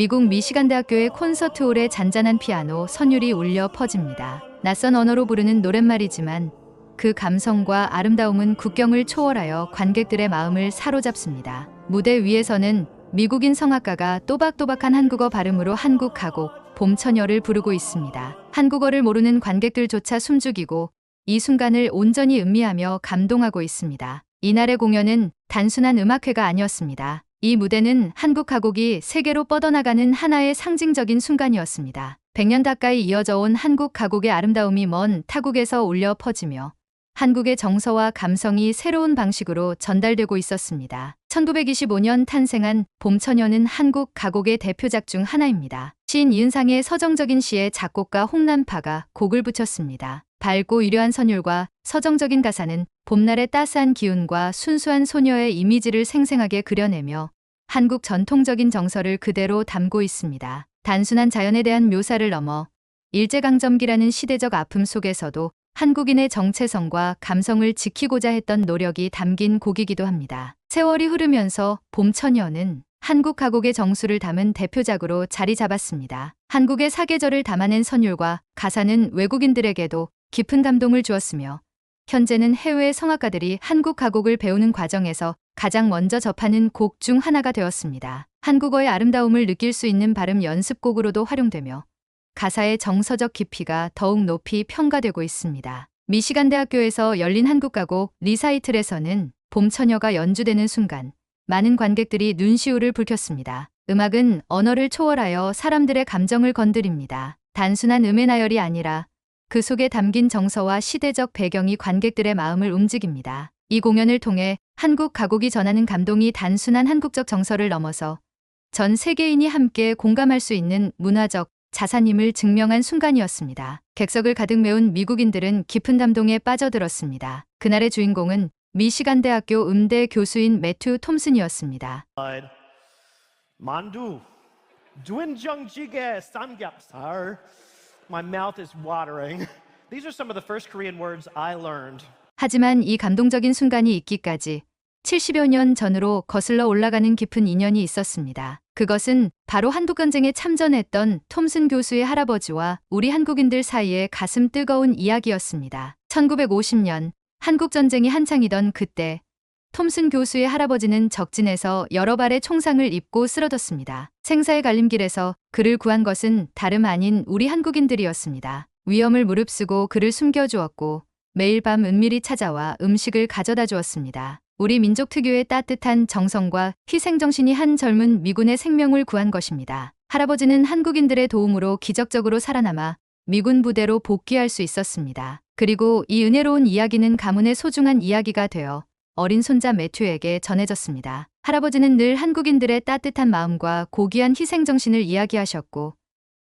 미국 미시간 대학교의 콘서트홀의 잔잔한 피아노 선율이 울려 퍼집니다. 낯선 언어로 부르는 노랫말이지만 그 감성과 아름다움은 국경을 초월하여 관객들의 마음을 사로잡습니다. 무대 위에서는 미국인 성악가가 또박또박한 한국어 발음으로 한국 가곡 봄처녀를 부르고 있습니다. 한국어를 모르는 관객들조차 숨죽이고 이 순간을 온전히 음미하며 감동하고 있습니다. 이날의 공연은 단순한 음악회가 아니었습니다. 이 무대는 한국 가곡이 세계로 뻗어나가는 하나의 상징적인 순간이었습니다. 100년 가까이 이어져 온 한국 가곡의 아름다움이 먼 타국에서 울려 퍼지며 한국의 정서와 감성이 새로운 방식으로 전달되고 있었습니다. 1925년 탄생한 봄처녀는 한국 가곡의 대표작 중 하나입니다. 시인 이은상의 서정적인 시에 작곡가 홍남파가 곡을 붙였습니다. 밝고 유려한 선율과 서정적인 가사는 봄날의 따스한 기운과 순수한 소녀의 이미지를 생생하게 그려내며 한국 전통적인 정서를 그대로 담고 있습니다. 단순한 자연에 대한 묘사를 넘어 일제강점기라는 시대적 아픔 속에서도 한국인의 정체성과 감성을 지키고자 했던 노력이 담긴 곡이기도 합니다. 세월이 흐르면서 봄처녀는 한국 가곡의 정수를 담은 대표작으로 자리 잡았습니다. 한국의 사계절을 담아낸 선율과 가사는 외국인들에게도 깊은 감동을 주었으며 현재는 해외 성악가들이 한국 가곡을 배우는 과정에서 가장 먼저 접하는 곡 중 하나가 되었습니다. 한국어의 아름다움을 느낄 수 있는 발음 연습곡으로도 활용되며 가사의 정서적 깊이가 더욱 높이 평가되고 있습니다. 미시간 대학교에서 열린 한국 가곡 리사이틀에서는 봄처녀가 연주되는 순간 많은 관객들이 눈시울을 붉혔습니다. 음악은 언어를 초월하여 사람들의 감정을 건드립니다. 단순한 음의 나열이 아니라 그 속에 담긴 정서와 시대적 배경이 관객들의 마음을 움직입니다. 이 공연을 통해 한국 가곡이 전하는 감동이 단순한 한국적 정서를 넘어서 전 세계인이 함께 공감할 수 있는 문화적 자산임을 증명한 순간이었습니다. 객석을 가득 메운 미국인들은 깊은 감동에 빠져들었습니다. 그날의 주인공은 미시간 대학교 음대 교수인 매튜 톰슨이었습니다. 만두, 된장찌개, 삼겹살. My mouth is watering. These are some of the first Korean words I learned. 하지만 이 감동적인 순간이 있기까지 70여 년 전으로 거슬러 올라가는 깊은 인연이 있었습니다. 그것은 바로 한국전쟁에 참전했던 톰슨 교수의 할아버지와 우리 한국인들 사이의 가슴 뜨거운 이야기였습니다. 1950년 한국전쟁이 한창이던 그때 톰슨 교수의 할아버지는 적진에서 여러 발의 총상을 입고 쓰러졌습니다. 생사의 갈림길에서 그를 구한 것은 다름 아닌 우리 한국인들이었습니다. 위험을 무릅쓰고 그를 숨겨주었고 매일 밤 은밀히 찾아와 음식을 가져다 주었습니다. 우리 민족 특유의 따뜻한 정성과 희생정신이 한 젊은 미군의 생명을 구한 것입니다. 할아버지는 한국인들의 도움으로 기적적으로 살아남아 미군 부대로 복귀할 수 있었습니다. 그리고 이 은혜로운 이야기는 가문의 소중한 이야기가 되어 어린 손자 매튜에게 전해졌습니다. 할아버지는 늘 한국인들의 따뜻한 마음과 고귀한 희생정신을 이야기하셨고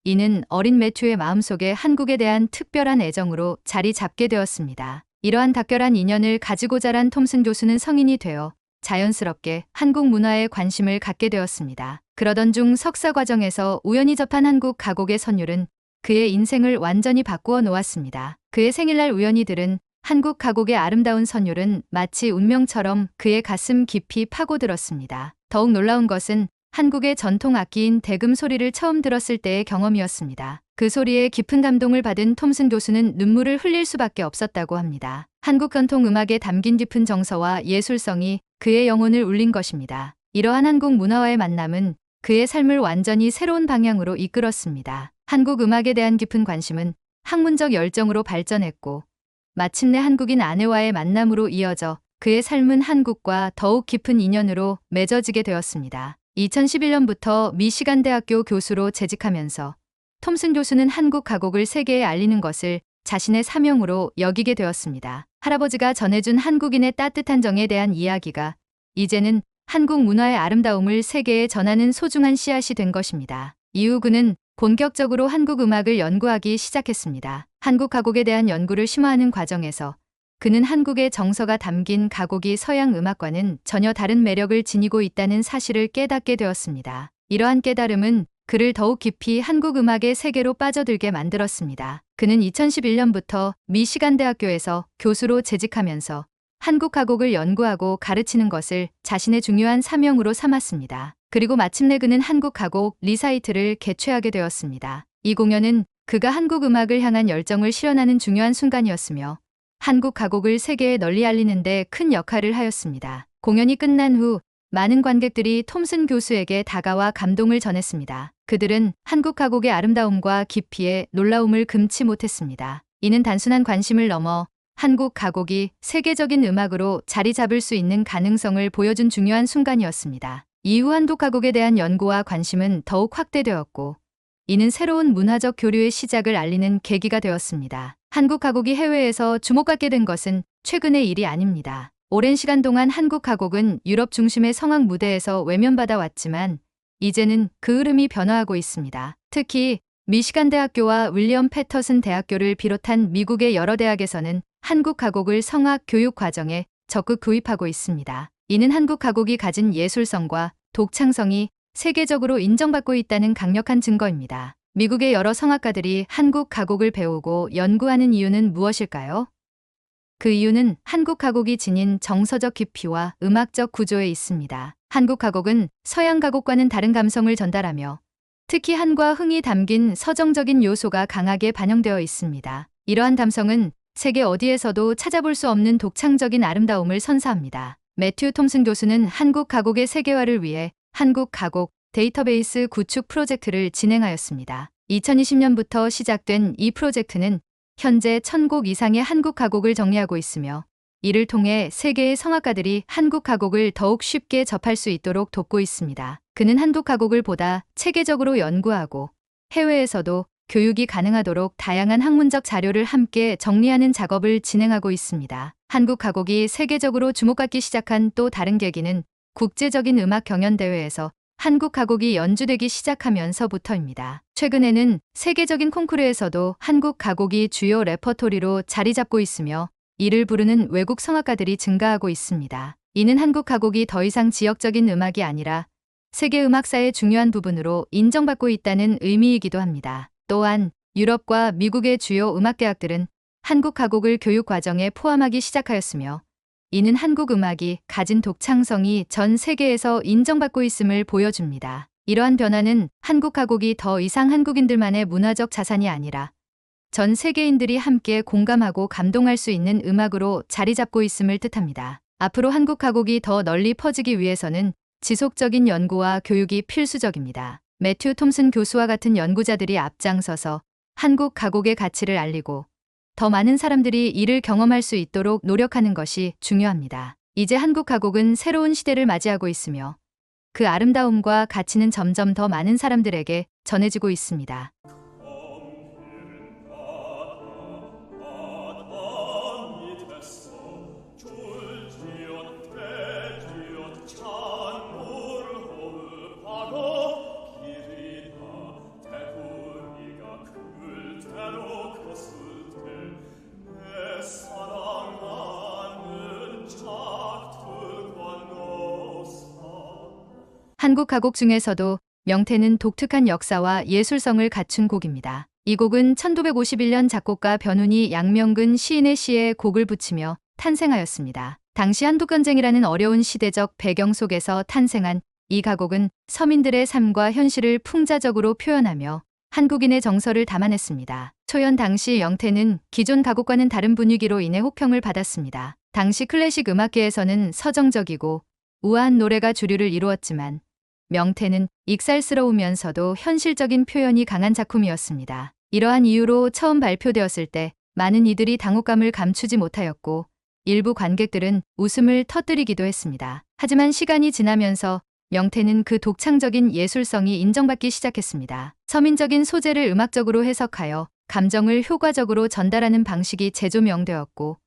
이는 어린 매튜의 마음속에 한국에 대한 특별한 애정으로 자리 잡게 되었습니다. 이러한 đặc별한 인연을 가지고 자란 톰슨 교수는 성인이 되어 자연스럽게 한국 문화에 관심을 갖게 되었습니다. 그러던 중 석사 과정에서 우연히 접한 한국 가곡의 선율은 그의 인생을 완전히 바꾸어 놓았습니다. 그의 생일날 우연히 들은 한국 가곡의 아름다운 선율은 마치 운명처럼 그의 가슴 깊이 파고들었습니다. 더욱 놀라운 것은 한국의 전통 악기인 대금 소리를 처음 들었을 때의 경험이었습니다. 그 소리에 깊은 감동을 받은 톰슨 교수는 눈물을 흘릴 수밖에 없었다고 합니다. 한국 전통 음악에 담긴 깊은 정서와 예술성이 그의 영혼을 울린 것입니다. 이러한 한국 문화와의 만남은 그의 삶을 완전히 새로운 방향으로 이끌었습니다. 한국 음악에 대한 깊은 관심은 학문적 열정으로 발전했고 마침내 한국인 아내와의 만남으로 이어져 그의 삶은 한국과 더욱 깊은 인연으로 맺어지게 되었습니다. 2011년부터 미시간 대학교 교수로 재직하면서 톰슨 교수는 한국 가곡을 세계에 알리는 것을 자신의 사명으로 여기게 되었습니다. 할아버지가 전해준 한국인의 따뜻한 정에 대한 이야기가 이제는 한국 문화의 아름다움을 세계에 전하는 소중한 씨앗이 된 것입니다. 이후 그는 본격적으로 한국 음악을 연구하기 시작했습니다. 한국 가곡에 대한 연구를 심화하는 과정에서 그는 한국의 정서가 담긴 가곡이 서양 음악과는 전혀 다른 매력을 지니고 있다는 사실을 깨닫게 되었습니다. 이러한 깨달음은 그를 더욱 깊이 한국 음악의 세계로 빠져들게 만들었습니다. 그는 2011년부터 미시간 대학교에서 교수로 재직하면서 한국 가곡을 연구하고 가르치는 것을 자신의 중요한 사명으로 삼았습니다. 그리고 마침내 그는 한국 가곡 리사이트를 개최하게 되었습니다. 이 공연은 그가 한국 음악을 향한 열정을 실현하는 중요한 순간이었으며 한국 가곡을 세계에 널리 알리는 데 큰 역할을 하였습니다. 공연이 끝난 후 많은 관객들이 톰슨 교수에게 다가와 감동을 전했습니다. 그들은 한국 가곡의 아름다움과 깊이에 놀라움을 금치 못했습니다. 이는 단순한 관심을 넘어 한국 가곡이 세계적인 음악으로 자리 잡을 수 있는 가능성을 보여준 중요한 순간이었습니다. 이후 한국 가곡에 대한 연구와 관심은 더욱 확대되었고 이는 새로운 문화적 교류의 시작을 알리는 계기가 되었습니다. 한국 가곡이 해외에서 주목받게 된 것은 최근의 일이 아닙니다. 오랜 시간 동안 한국 가곡은 유럽 중심의 성악 무대에서 외면받아 왔지만 이제는 그 흐름이 변화하고 있습니다. 특히 미시간 대학교와 윌리엄 패터슨 대학교를 비롯한 미국의 여러 대학에서는 한국 가곡을 성악 교육 과정에 적극 도입하고 있습니다. 이는 한국 가곡이 가진 예술성과 독창성이 세계적으로 인정받고 있다는 강력한 증거입니다. 미국의 여러 성악가들이 한국 가곡을 배우고 연구하는 이유는 무엇일까요? 그 이유는 한국 가곡이 지닌 정서적 깊이와 음악적 구조에 있습니다. 한국 가곡은 서양 가곡과는 다른 감성을 전달하며 특히 한과 흥이 담긴 서정적인 요소가 강하게 반영되어 있습니다. 이러한 감성은 세계 어디에서도 찾아볼 수 없는 독창적인 아름다움을 선사합니다. 매튜 톰슨 교수는 한국 가곡의 세계화를 위해 한국 가곡 데이터베이스 구축 프로젝트를 진행하였습니다. 2020년부터 시작된 이 프로젝트는 현재 1000곡 이상의 한국 가곡을 정리하고 있으며 이를 통해 세계의 성악가들이 한국 가곡을 더욱 쉽게 접할 수 있도록 돕고 있습니다. 그는 한국 가곡을 보다 체계적으로 연구하고 해외에서도 교육이 가능하도록 다양한 학문적 자료를 함께 정리하는 작업을 진행하고 있습니다. 한국 가곡이 세계적으로 주목받기 시작한 또 다른 계기는 국제적인 음악 경연대회에서 한국 가곡이 연주되기 시작하면서부터입니다. 최근에는 세계적인 콩쿠르에서도 한국 가곡이 주요 레퍼토리로 자리 잡고 있으며 이를 부르는 외국 성악가들이 증가하고 있습니다. 이는 한국 가곡이 더 이상 지역적인 음악이 아니라 세계 음악사의 중요한 부분으로 인정받고 있다는 의미이기도 합니다. 또한 유럽과 미국의 주요 음악대학들은 한국 가곡을 교육 과정에 포함하기 시작하였으며 이는 한국 음악이 가진 독창성이 전 세계에서 인정받고 있음을 보여줍니다. 이러한 변화는 한국 가곡이 더 이상 한국인들만의 문화적 자산이 아니라 전 세계인들이 함께 공감하고 감동할 수 있는 음악으로 자리 잡고 있음을 뜻합니다. 앞으로 한국 가곡이 더 널리 퍼지기 위해서는 지속적인 연구와 교육이 필수적입니다. 매튜 톰슨 교수와 같은 연구자들이 앞장서서 한국 가곡의 가치를 알리고 더 많은 사람들이 이를 경험할 수 있도록 노력하는 것이 중요합니다. 이제 한국 가곡은 새로운 시대를 맞이하고 있으며 그 아름다움과 가치는 점점 더 많은 사람들에게 전해지고 있습니다. 한국 가곡 중에서도 명태는 독특한 역사와 예술성을 갖춘 곡입니다. 이 곡은 1951년 작곡가 변훈이 양명근 시인의 시에 곡을 붙이며 탄생하였습니다. 당시 한국전쟁이라는 어려운 시대적 배경 속에서 탄생한 이 가곡은 서민들의 삶과 현실을 풍자적으로 표현하며 한국인의 정서를 담아냈습니다. 초연 당시 명태는 기존 가곡과는 다른 분위기로 인해 호평을 받았습니다. 당시 클래식 음악계에서는 서정적이고 우아한 노래가 주류를 이루었지만 명태는 익살스러우면서도 현실적인 표현이 강한 작품이었습니다. 이러한 이유로 처음 발표되었을 때 많은 이들이 당혹감을 감추지 못하였고 일부 관객들은 웃음을 터뜨리기도 했습니다. 하지만 시간이 지나면서 명태는 그 독창적인 예술성이 인정받기 시작했습니다. 서민적인 소재를 음악적으로 해석하여 감정을 효과적으로 전달하는 방식이 재조명되었고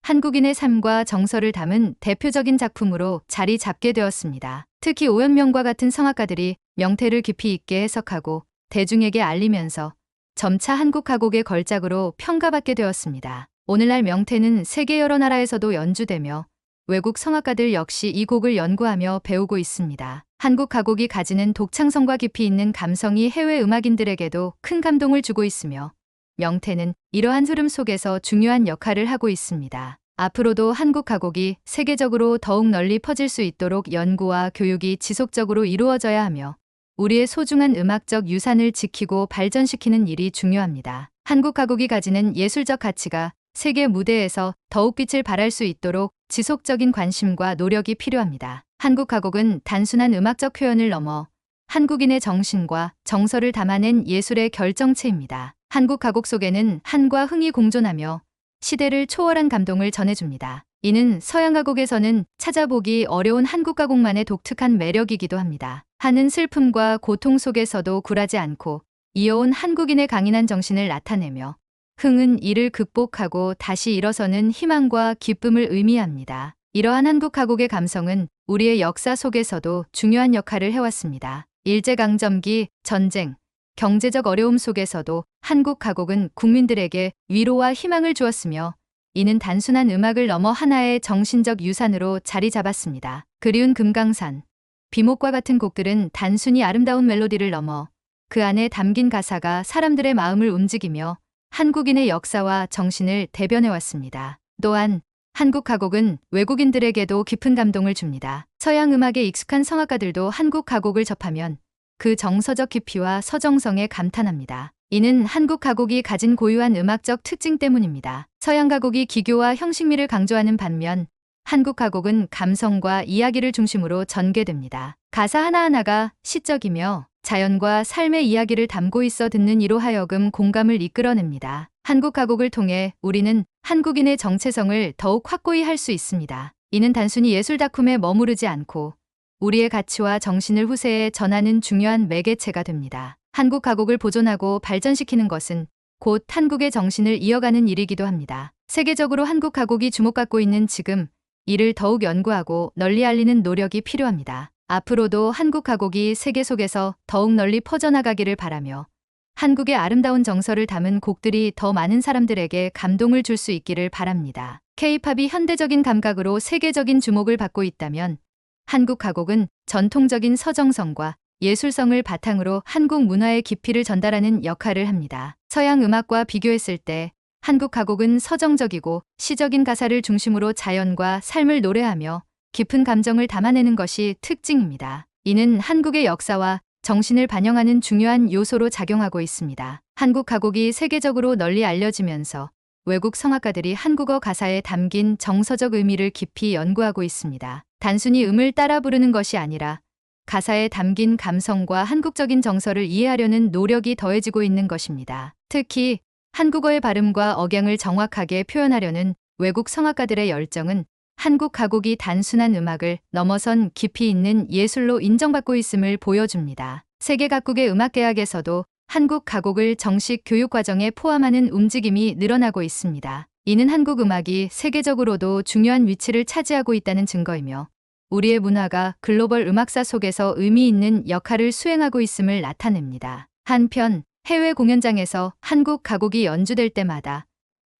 한국인의 삶과 정서를 담은 대표적인 작품으로 자리 잡게 되었습니다. 특히 오연명과 같은 성악가들이 명태를 깊이 있게 해석하고 대중에게 알리면서 점차 한국 가곡의 걸작으로 평가받게 되었습니다. 오늘날 명태는 세계 여러 나라에서도 연주되며 외국 성악가들 역시 이 곡을 연구하며 배우고 있습니다. 한국 가곡이 가지는 독창성과 깊이 있는 감성이 해외 음악인들에게도 큰 감동을 주고 있으며 명태는 이러한 흐름 속에서 중요한 역할을 하고 있습니다. 앞으로도 한국 가곡이 세계적으로 더욱 널리 퍼질 수 있도록 연구와 교육이 지속적으로 이루어져야 하며 우리의 소중한 음악적 유산을 지키고 발전시키는 일이 중요합니다. 한국 가곡이 가지는 예술적 가치가 세계 무대에서 더욱 빛을 발할 수 있도록 지속적인 관심과 노력이 필요합니다. 한국 가곡은 단순한 음악적 표현을 넘어 한국인의 정신과 정서를 담아낸 예술의 결정체입니다. 한국 가곡 속에는 한과 흥이 공존하며 시대를 초월한 감동을 전해줍니다. 이는 서양 가곡에서는 찾아보기 어려운 한국 가곡만의 독특한 매력이기도 합니다. 한은 슬픔과 고통 속에서도 굴하지 않고 이어온 한국인의 강인한 정신을 나타내며 흥은 이를 극복하고 다시 일어서는 희망과 기쁨을 의미합니다. 이러한 한국 가곡의 감성은 우리의 역사 속에서도 중요한 역할을 해왔습니다. 일제강점기, 전쟁, 경제적 어려움 속에서도 한국 가곡은 국민들에게 위로와 희망을 주었으며 이는 단순한 음악을 넘어 하나의 정신적 유산으로 자리 잡았습니다. 그리운 금강산, 비목과 같은 곡들은 단순히 아름다운 멜로디를 넘어 그 안에 담긴 가사가 사람들의 마음을 움직이며 한국인의 역사와 정신을 대변해왔습니다. 또한 한국 가곡은 외국인들에게도 깊은 감동을 줍니다. 서양 음악에 익숙한 성악가들도 한국 가곡을 접하면 그 정서적 깊이와 서정성에 감탄합니다. 이는 한국 가곡이 가진 고유한 음악적 특징 때문입니다. 서양 가곡이 기교와 형식미를 강조하는 반면 한국 가곡은 감성과 이야기를 중심으로 전개됩니다. 가사 하나하나가 시적이며 자연과 삶의 이야기를 담고 있어 듣는 이로 하여금 공감을 이끌어냅니다. 한국 가곡을 통해 우리는 한국인의 정체성을 더욱 확고히 할 수 있습니다. 이는 단순히 예술 작품에 머무르지 않고 우리의 가치와 정신을 후세에 전하는 중요한 매개체가 됩니다. 한국 가곡을 보존하고 발전시키는 것은 곧 한국의 정신을 이어가는 일이기도 합니다. 세계적으로 한국 가곡이 주목받고 있는 지금 이를 더욱 연구하고 널리 알리는 노력이 필요합니다. 앞으로도 한국 가곡이 세계 속에서 더욱 널리 퍼져나가기를 바라며 한국의 아름다운 정서를 담은 곡들이 더 많은 사람들에게 감동을 줄 수 있기를 바랍니다. K-팝이 현대적인 감각으로 세계적인 주목을 받고 있다면 한국 가곡은 전통적인 서정성과 예술성을 바탕으로 한국 문화의 깊이를 전달하는 역할을 합니다. 서양 음악과 비교했을 때 한국 가곡은 서정적이고 시적인 가사를 중심으로 자연과 삶을 노래하며 깊은 감정을 담아내는 것이 특징입니다. 이는 한국의 역사와 정신을 반영하는 중요한 요소로 작용하고 있습니다. 한국 가곡이 세계적으로 널리 알려지면서 외국 성악가들이 한국어 가사에 담긴 정서적 의미를 깊이 연구하고 있습니다. 단순히 음을 따라 부르는 것이 아니라 가사에 담긴 감성과 한국적인 정서를 이해하려는 노력이 더해지고 있는 것입니다. 특히 한국어의 발음과 억양을 정확하게 표현하려는 외국 성악가들의 열정은 한국 가곡이 단순한 음악을 넘어선 깊이 있는 예술로 인정받고 있음을 보여줍니다. 세계 각국의 음악대학에서도 한국 가곡을 정식 교육 과정에 포함하는 움직임이 늘어나고 있습니다. 이는 한국 음악이 세계적으로도 중요한 위치를 차지하고 있다는 증거이며 우리의 문화가 글로벌 음악사 속에서 의미 있는 역할을 수행하고 있음을 나타냅니다. 한편 해외 공연장에서 한국 가곡이 연주될 때마다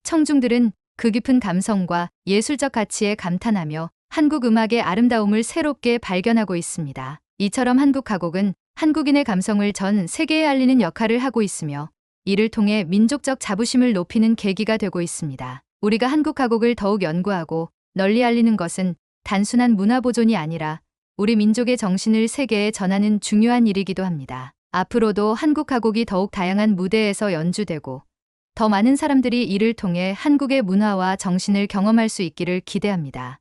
청중들은 그 깊은 감성과 예술적 가치에 감탄하며 한국 음악의 아름다움을 새롭게 발견하고 있습니다. 이처럼 한국 가곡은 한국인의 감성을 전 세계에 알리는 역할을 하고 있으며 이를 통해 민족적 자부심을 높이는 계기가 되고 있습니다. 우리가 한국 가곡을 더욱 연구하고 널리 알리는 것은 단순한 문화 보존이 아니라 우리 민족의 정신을 세계에 전하는 중요한 일이기도 합니다. 앞으로도 한국 가곡이 더욱 다양한 무대에서 연주되고 더 많은 사람들이 이를 통해 한국의 문화와 정신을 경험할 수 있기를 기대합니다.